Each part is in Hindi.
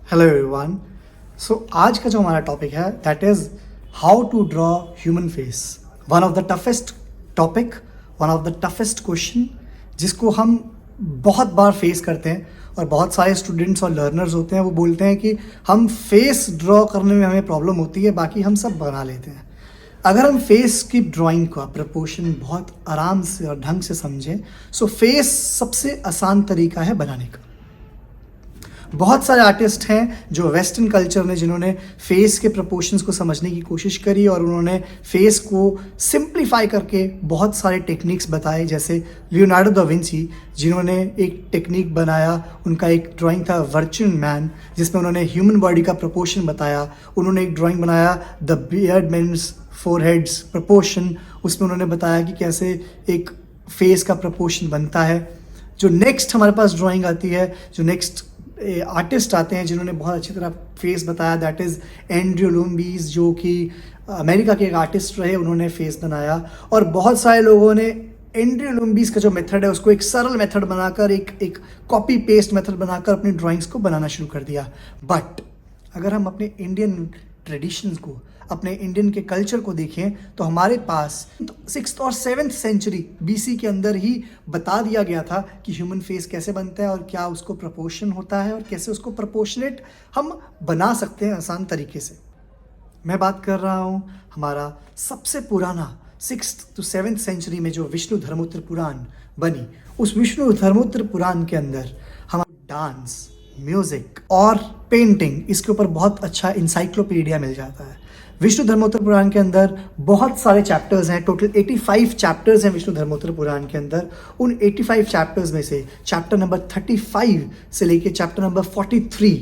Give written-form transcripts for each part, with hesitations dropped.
Hello everyone. सो आज का जो हमारा टॉपिक है that is how to draw human face. One of the toughest topic, one of the toughest question जिसको हम बहुत बार फेस करते हैं और बहुत सारे स्टूडेंट्स और लर्नर्स होते हैं वो बोलते हैं कि हम फेस ड्रॉ करने में हमें प्रॉब्लम होती है, बाकी हम सब बना लेते हैं। अगर हम फेस की ड्राइंग का प्रपोर्शन बहुत आराम से और ढंग से समझें, सो फेस सबसे आसान तरीका है बनाने का। बहुत सारे आर्टिस्ट हैं जो वेस्टर्न कल्चर ने जिन्होंने फेस के प्रपोर्शंस को समझने की कोशिश करी और उन्होंने फेस को सिंप्लीफाई करके बहुत सारे टेक्निक्स बताए, जैसे लियोनार्डो दा विंची जिन्होंने एक टेक्निक बनाया। उनका एक ड्राइंग था वर्चुअल मैन जिसमें उन्होंने ह्यूमन बॉडी का प्रपोर्शन बताया। उन्होंने एक ड्राइंग बनाया द बियर्ड मैन्स फोरहेड्स प्रपोर्शन, उसमें उन्होंने बताया कि कैसे एक फेस का प्रपोर्शन बनता है। जो नेक्स्ट हमारे पास ड्राइंग आती है, जो नेक्स्ट आर्टिस्ट आते हैं जिन्होंने बहुत अच्छी तरह फेस बताया, दैट इज़ एंड्रयू लुम्बीज, जो कि अमेरिका के एक आर्टिस्ट रहे। उन्होंने फेस बनाया और बहुत सारे लोगों ने एंड्रयू लुम्बीज का जो मेथड है उसको एक सरल मेथड बनाकर, एक कॉपी पेस्ट मेथड बनाकर अपनी ड्राइंग्स को बनाना शुरू कर दिया। बट अगर हम अपने इंडियन ट्रेडिशंस को, अपने इंडियन के कल्चर को देखें तो हमारे पास 6th और 7th सेंचुरी BC के अंदर ही बता दिया गया था कि ह्यूमन फेस कैसे बनता है और क्या उसको प्रपोर्शन होता है और कैसे उसको प्रपोर्शनेट हम बना सकते हैं आसान तरीके से। मैं बात कर रहा हूँ हमारा सबसे पुराना 6th to 7th सेंचुरी में जो विष्णु धर्मोत्तर पुराण बनी, उस विष्णु धर्मोत्तर पुराण के अंदर हम डांस, म्यूजिक और पेंटिंग, इसके ऊपर बहुत अच्छा इंसाइक्लोपीडिया मिल जाता है। विष्णु धर्मोत्तर पुराण के अंदर बहुत सारे चैप्टर्स हैं, टोटल 85 चैप्टर्स हैं विष्णु धर्मोत्तर पुराण के अंदर। उन 85 चैप्टर्स में से चैप्टर नंबर 35 से लेके चैप्टर नंबर 43,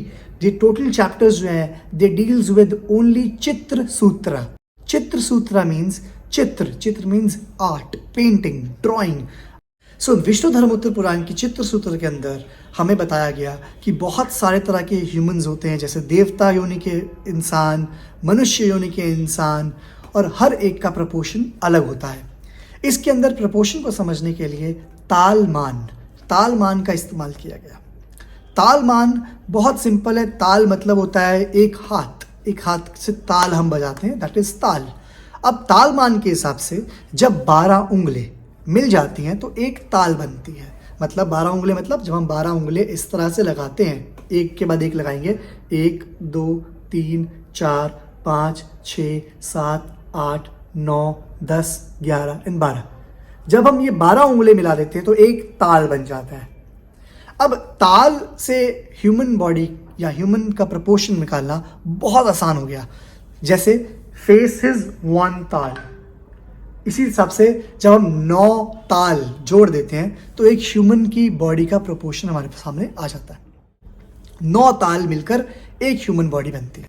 ये टोटल चैप्टर्स जो हैं दे डील्स विद ओनली चित्र सूत्र। चित्र सूत्र मीन्स चित्र मीन्स आर्ट, पेंटिंग, ड्राइंग। सो विष्णु धर्मोत्तर पुराण की चित्र सूत्र के अंदर हमें बताया गया कि बहुत सारे तरह के ह्यूमंस होते हैं, जैसे देवता योनि के इंसान, मनुष्य योनि के इंसान, और हर एक का प्रपोर्शन अलग होता है। इसके अंदर प्रपोर्शन को समझने के लिए तालमान का इस्तेमाल किया गया। तालमान बहुत सिंपल है। ताल मतलब होता है एक हाथ से ताल हम बजाते हैं, दैट इज ताल। अब तालमान के हिसाब से जब 12 उंगलें मिल जाती हैं तो एक ताल बनती है। मतलब 12 उंगलें, मतलब जब हम 12 उंगलें इस तरह से लगाते हैं, एक के बाद एक लगाएंगे, 1 2 3 4 5 6 7 8 9 10 11 एंड 12। जब हम ये 12 उंगलें मिला देते हैं तो एक ताल बन जाता है। अब ताल से ह्यूमन बॉडी या ह्यूमन का प्रपोर्शन निकालना बहुत आसान हो गया। जैसे फेस इज 1 ताल, इसी हिसाब से जब हम 9 ताल जोड़ देते हैं तो एक ह्यूमन की बॉडी का प्रोपोर्शन हमारे सामने आ जाता है। 9 ताल मिलकर एक ह्यूमन बॉडी बनती है।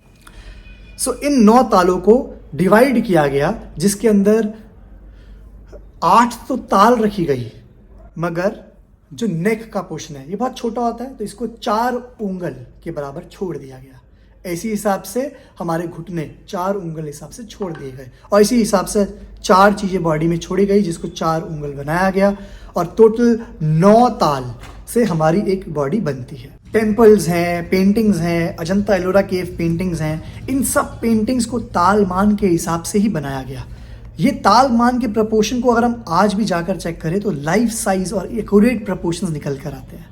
सो इन 9 तालों को डिवाइड किया गया, जिसके अंदर 8 तो ताल रखी गई, मगर जो नेक का पोर्शन है ये बहुत छोटा होता है, तो इसको 4 उंगल के बराबर छोड़ दिया गया। इसी हिसाब से हमारे घुटने 4 उंगल हिसाब से छोड़ दिए गए और इसी हिसाब से 4 चीज़ें बॉडी में छोड़ी गई, जिसको 4 उंगल बनाया गया और टोटल 9 ताल से हमारी एक बॉडी बनती है। टेम्पल्स हैं, पेंटिंग्स हैं, अजंता एलोरा केव पेंटिंग्स हैं, इन सब पेंटिंग्स को तालमान के हिसाब से ही बनाया गया। ये तालमान के प्रपोर्शन को अगर हम आज भी जाकर चेक करें तो लाइफ साइज और एक्यूरेट प्रपोर्शंस निकल कर आते हैं।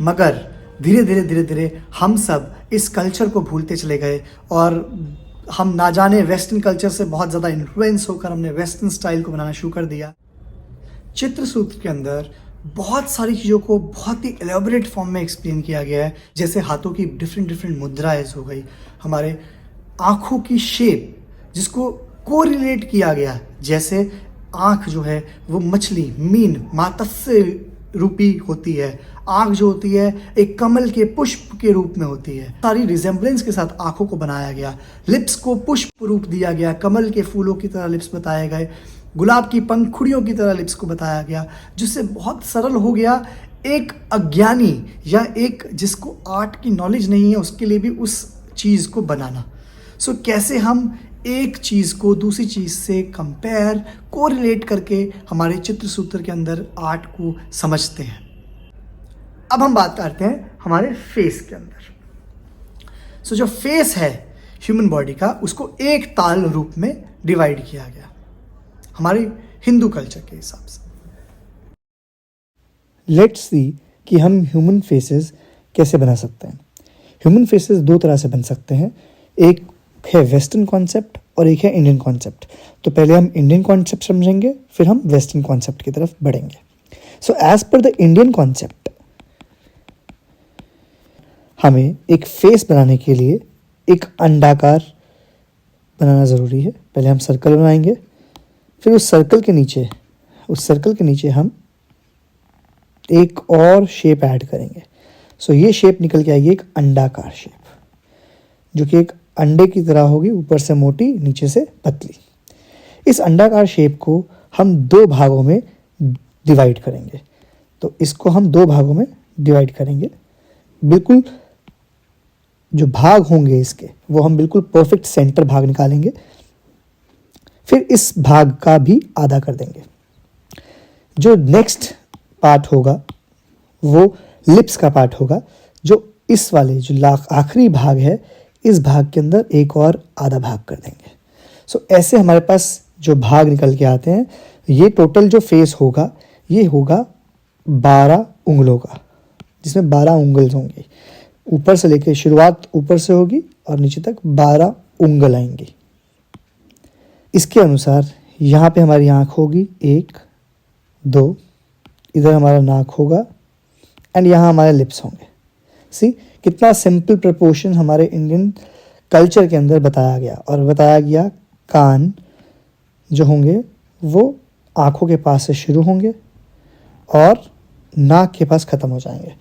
मगर धीरे धीरे हम सब इस कल्चर को भूलते चले गए और हम ना जाने वेस्टर्न कल्चर से बहुत ज़्यादा इन्फ्लुएंस होकर हमने वेस्टर्न स्टाइल को बनाना शुरू कर दिया। चित्रसूत्र के अंदर बहुत सारी चीज़ों को बहुत ही एलेबोरेट फॉर्म में एक्सप्लेन किया गया है, जैसे हाथों की डिफरेंट मुद्राएं हो गई, हमारे आँखों की शेप जिसको कोरिलेट किया गया, जैसे आँख जो है वो मछली, मीन, मत्स्य रूपी होती है, आँख जो होती है एक कमल के पुष्प के रूप में होती है। सारी रिजेम्बलेंस के साथ आँखों को बनाया गया। लिप्स को पुष्प रूप दिया गया, कमल के फूलों की तरह लिप्स बताए गए, गुलाब की पंखुड़ियों की तरह लिप्स को बताया गया, जिससे बहुत सरल हो गया एक अज्ञानी या एक जिसको आर्ट की नॉलेज नहीं है उसके लिए भी उस चीज़ को बनाना। सो कैसे हम एक चीज़ को दूसरी चीज़ से कंपेयर, कोरिलेट करके हमारे चित्र सूत्र के अंदर आर्ट को समझते हैं। अब हम बात करते हैं हमारे फेस के अंदर। सो जो फेस है ह्यूमन बॉडी का, उसको एक ताल रूप में डिवाइड किया गया हमारे हिंदू कल्चर के हिसाब से। लेट्स सी कि हम ह्यूमन फेसेस कैसे बना सकते हैं। ह्यूमन फेसेस दो तरह से बन सकते हैं, एक है वेस्टर्न कॉन्सेप्ट और एक है इंडियन कॉन्सेप्ट। तो पहले हम इंडियन कॉन्सेप्ट समझेंगे, फिर हम वेस्टर्न कॉन्सेप्ट की तरफ बढ़ेंगे। So as per the Indian concept, हमें एक फेस बनाने के लिए एक अंडाकार बनाना ज़रूरी है। पहले हम सर्कल बनाएंगे, फिर उस सर्कल के नीचे हम एक और शेप ऐड करेंगे। सो ये शेप निकल के आएगी एक अंडाकार शेप, जो कि एक अंडे की तरह होगी, ऊपर से मोटी नीचे से पतली। इस अंडाकार शेप को हम दो भागों में डिवाइड करेंगे। तो इसको हम दो भागों में डिवाइड करेंगे। बिल्कुल जो भाग होंगे इसके, वो हम बिल्कुल परफेक्ट सेंटर भाग निकालेंगे। फिर इस भाग का भी आधा कर देंगे। जो नेक्स्ट पार्ट होगा वो लिप्स का पार्ट होगा, जो इस वाले जो आखिरी भाग है, इस भाग के अंदर एक और आधा भाग कर देंगे। सो ऐसे हमारे पास जो भाग निकल के आते हैं, ये टोटल जो फेस होगा ये होगा 12 उंगलों का, जिसमें 12 उंगल्स होंगी। ऊपर से लेके शुरुआत ऊपर से होगी और नीचे तक 12 उंगल आएंगी। इसके अनुसार यहाँ पे हमारी आँख होगी 1, 2, इधर हमारा नाक होगा एंड यहाँ हमारे लिप्स होंगे। सी कितना सिंपल प्रपोर्शन हमारे इंडियन कल्चर के अंदर बताया गया। और बताया गया कान जो होंगे वो आँखों के पास से शुरू होंगे और नाक के पास ख़त्म हो जाएंगे।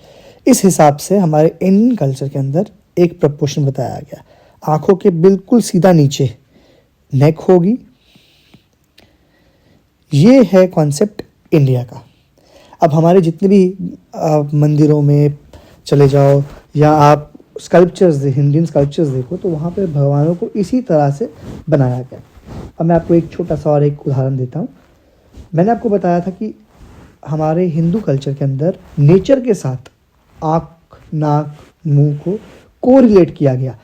इस हिसाब से हमारे इंडियन कल्चर के अंदर एक प्रपोर्शन बताया गया। आँखों के बिल्कुल सीधा नीचे नेक होगी। ये है कॉन्सेप्ट इंडिया का। अब हमारे जितने भी मंदिरों में चले जाओ या आप स्कल्पचर्स इंडियन स्कल्पचर्स देखो, तो वहाँ पे भगवानों को इसी तरह से बनाया गया। अब मैं आपको एक छोटा सा और एक उदाहरण देता हूँ। मैंने आपको बताया था कि हमारे हिंदू कल्चर के अंदर नेचर के साथ आँख, नाक, मुंह को कोरिलेट किया गया।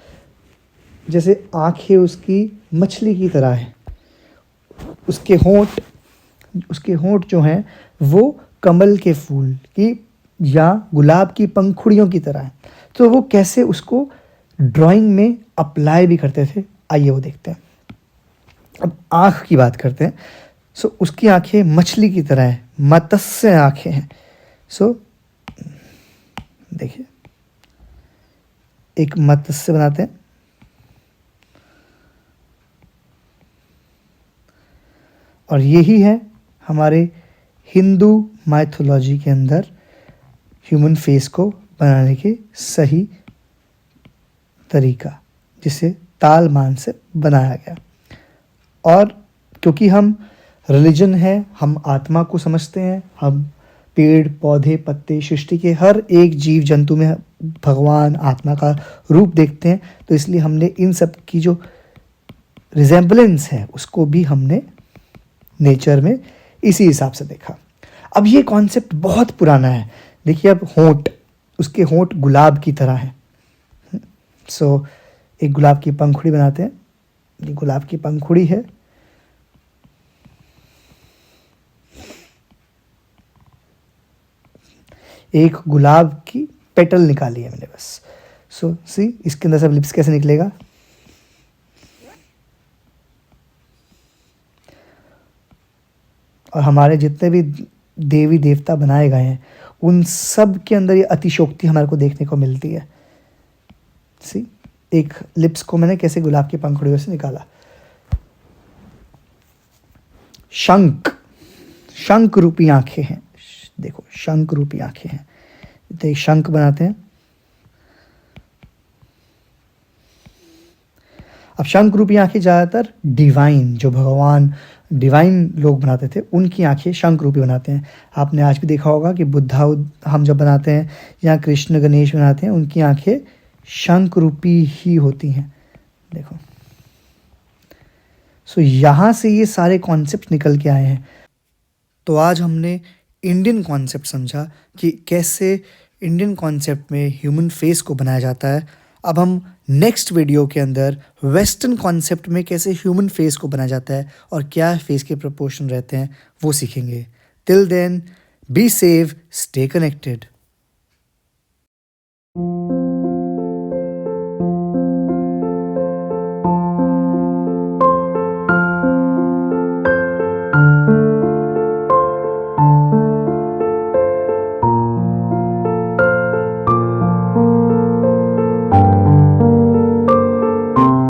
जैसे आँखें उसकी मछली की तरह है, उसके होंठ जो हैं वो कमल के फूल की या गुलाब की पंखुड़ियों की तरह है। तो वो कैसे उसको ड्राइंग में अप्लाई भी करते थे, आइए वो देखते हैं। अब आँख की बात करते हैं। सो उसकी आँखें मछली की तरह है, मत्स्य आँखें हैं। सो देखिए, एक मत्स्य बनाते हैं। और यही है हमारे हिंदू माइथोलॉजी के अंदर ह्यूमन फेस को बनाने के सही तरीका, जिसे ताल मान से बनाया गया। और क्योंकि हम रिलीजन है, हम आत्मा को समझते हैं, हम पेड़ पौधे पत्ते सृष्टि के हर एक जीव जंतु में भगवान आत्मा का रूप देखते हैं, तो इसलिए हमने इन सब की जो रिजेम्बलेंस है उसको भी हमने नेचर में इसी हिसाब से देखा। अब ये कॉन्सेप्ट बहुत पुराना है। देखिए, अब होंठ, उसके होंठ गुलाब की तरह है। सो एक गुलाब की पंखुड़ी बनाते हैं। ये गुलाब की पंखुड़ी है। एक गुलाब की पेटल निकाली है मैंने बस। सो सी, इसके अंदर सब लिप्स कैसे निकलेगा। और हमारे जितने भी देवी देवता बनाए गए हैं उन सब के अंदर ये अतिशोक्ति हमारे को देखने को मिलती है। सी, एक लिप्स को मैंने कैसे गुलाब की पंखुड़ियों से निकाला। शंख रूपी आंखें हैं। देखो, शंख रूपी आंखें हैं। तो एक शंख बनाते हैं। अब शंख रूपी आंखें ज़्यादातर डिवाइन, जो भगवान डिवाइन लोग बनाते थे, उनकी आंखें शंख रूपी बनाते हैं। आपने आज भी देखा होगा कि बुद्धा हम जब बनाते हैं या कृष्ण गणेश बनाते हैं, उनकी आंखें शंख रूपी ही होती हैं। देखो, सो यहाँ से ये सारे कॉन्सेप्ट निकल के आए हैं। तो आज हमने इंडियन कॉन्सेप्ट समझा कि कैसे इंडियन कॉन्सेप्ट में ह्यूमन फेस को बनाया जाता है। अब हम नेक्स्ट वीडियो के अंदर वेस्टर्न कॉन्सेप्ट में कैसे ह्यूमन फेस को बनाया जाता है और क्या फेस के प्रोपोर्शन रहते हैं वो सीखेंगे। Till then be safe, stay connected.